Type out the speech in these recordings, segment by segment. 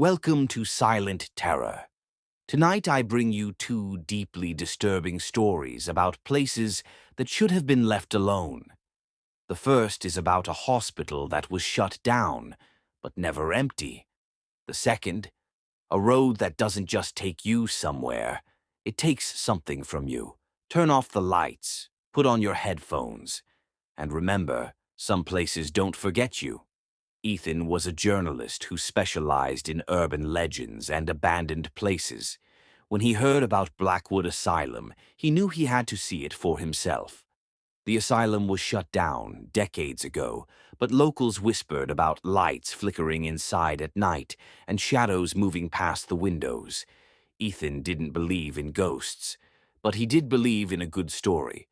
Welcome to Silent Terror. Tonight I bring you two deeply disturbing stories about places that should have been left alone. The first is about a hospital that was shut down, but never empty. The second, a road that doesn't just take you somewhere, it takes something from you. Turn off the lights, put on your headphones, and remember, some places don't forget you. Ethan was a journalist who specialized in urban legends and abandoned places. When he heard about Blackwood Asylum, he knew he had to see it for himself. The asylum was shut down decades ago, but locals whispered about lights flickering inside at night and shadows moving past the windows. Ethan didn't believe in ghosts, but he did believe in a good story.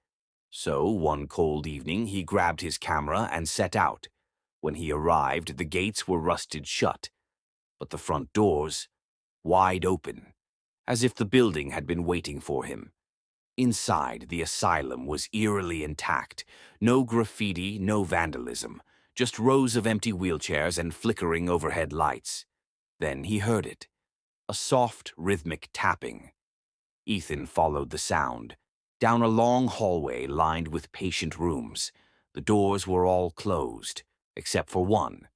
So, one cold evening, he grabbed his camera and set out. When he arrived, the gates were rusted shut, but the front doors wide open, as if the building had been waiting for him. Inside, the asylum was eerily intact. No graffiti, no vandalism, just rows of empty wheelchairs and flickering overhead lights. Then he heard it, a soft, rhythmic tapping. Ethan followed the sound, down a long hallway lined with patient rooms. The doors were all closed, except for one,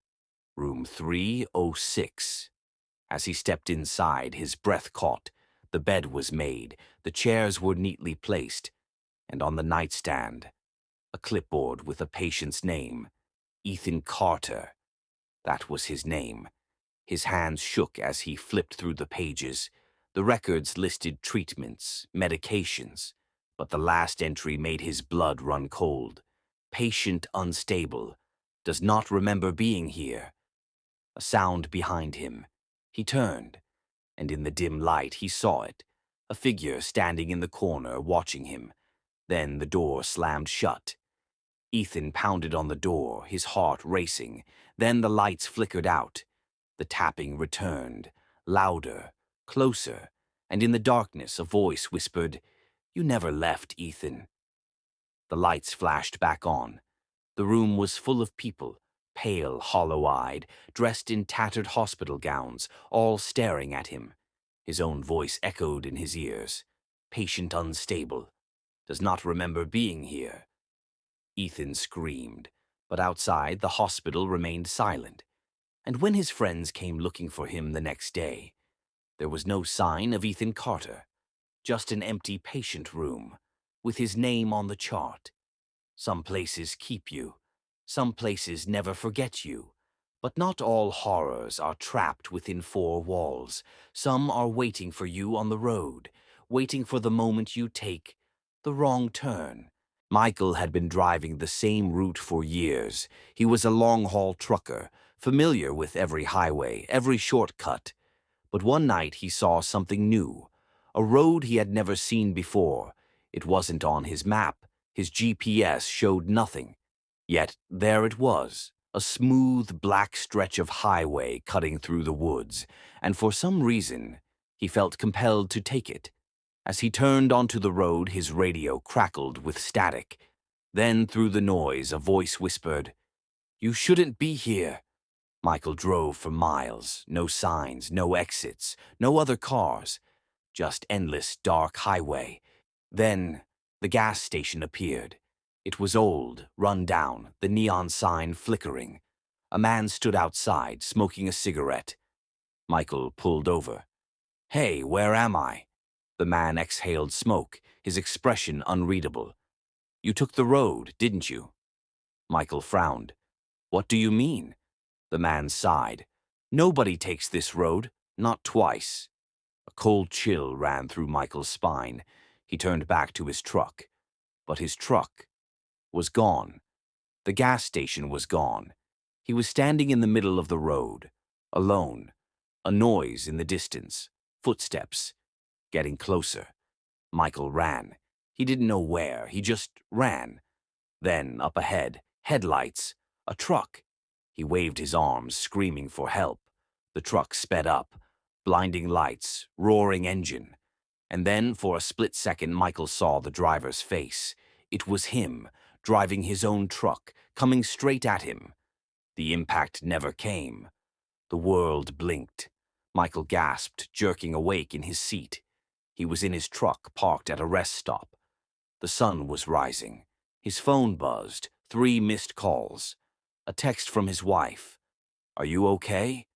room 306. As he stepped inside, his breath caught. The bed was made, the chairs were neatly placed, and on the nightstand, a clipboard with a patient's name, Ethan Carter. That was his name. His hands shook as he flipped through the pages. The records listed treatments, medications, but the last entry made his blood run cold. Patient unstable. Does not remember being here. A sound behind him. He turned, and in the dim light he saw it, a figure standing in the corner watching him. Then the door slammed shut. Ethan pounded on the door, his heart racing. Then the lights flickered out. The tapping returned, louder, closer, and in the darkness a voice whispered, "You never left, Ethan." The lights flashed back on. The room was full of people, pale, hollow-eyed, dressed in tattered hospital gowns, all staring at him. His own voice echoed in his ears. Patient unstable. Does not remember being here. Ethan screamed, but outside the hospital remained silent. And when his friends came looking for him the next day, there was no sign of Ethan Carter, just an empty patient room, with his name on the chart. Some places keep you. Some places never forget you. But not all horrors are trapped within four walls. Some are waiting for you on the road, waiting for the moment you take the wrong turn. Michael had been driving the same route for years. He was a long-haul trucker, familiar with every highway, every shortcut. But one night he saw something new, a road he had never seen before. It wasn't on his map. His GPS showed nothing. Yet there it was, a smooth black stretch of highway cutting through the woods, and for some reason he felt compelled to take it. As he turned onto the road, his radio crackled with static. Then through the noise, a voice whispered, "You shouldn't be here." Michael drove for miles, no signs, no exits, no other cars, just endless dark highway. Then the gas station appeared. It was old, run down, the neon sign flickering. A man stood outside, smoking a cigarette. Michael pulled over. "Hey, where am I?" The man exhaled smoke, his expression unreadable. "You took the road, didn't you?" Michael frowned. "What do you mean?" The man sighed. "Nobody takes this road, not twice." A cold chill ran through Michael's spine. He turned back to his truck. But his truck was gone. The gas station was gone. He was standing in the middle of the road, alone. A noise in the distance. Footsteps. Getting closer. Michael ran. He didn't know where. He just ran. Then, up ahead, headlights. A truck. He waved his arms, screaming for help. The truck sped up. Blinding lights, roaring engine. And then, for a split second, Michael saw the driver's face. It was him, driving his own truck, coming straight at him. The impact never came. The world blinked. Michael gasped, jerking awake in his seat. He was in his truck, parked at a rest stop. The sun was rising. His phone buzzed, 3 missed calls. A text from his wife. "Are you okay?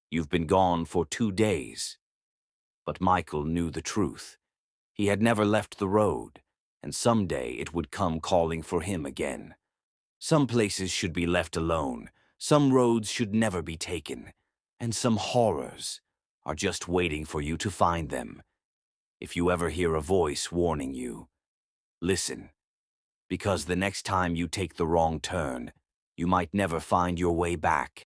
You've been gone for 2 days." But Michael knew the truth. He had never left the road, and someday it would come calling for him again. Some places should be left alone, some roads should never be taken, and some horrors are just waiting for you to find them. If you ever hear a voice warning you, listen, because the next time you take the wrong turn, you might never find your way back.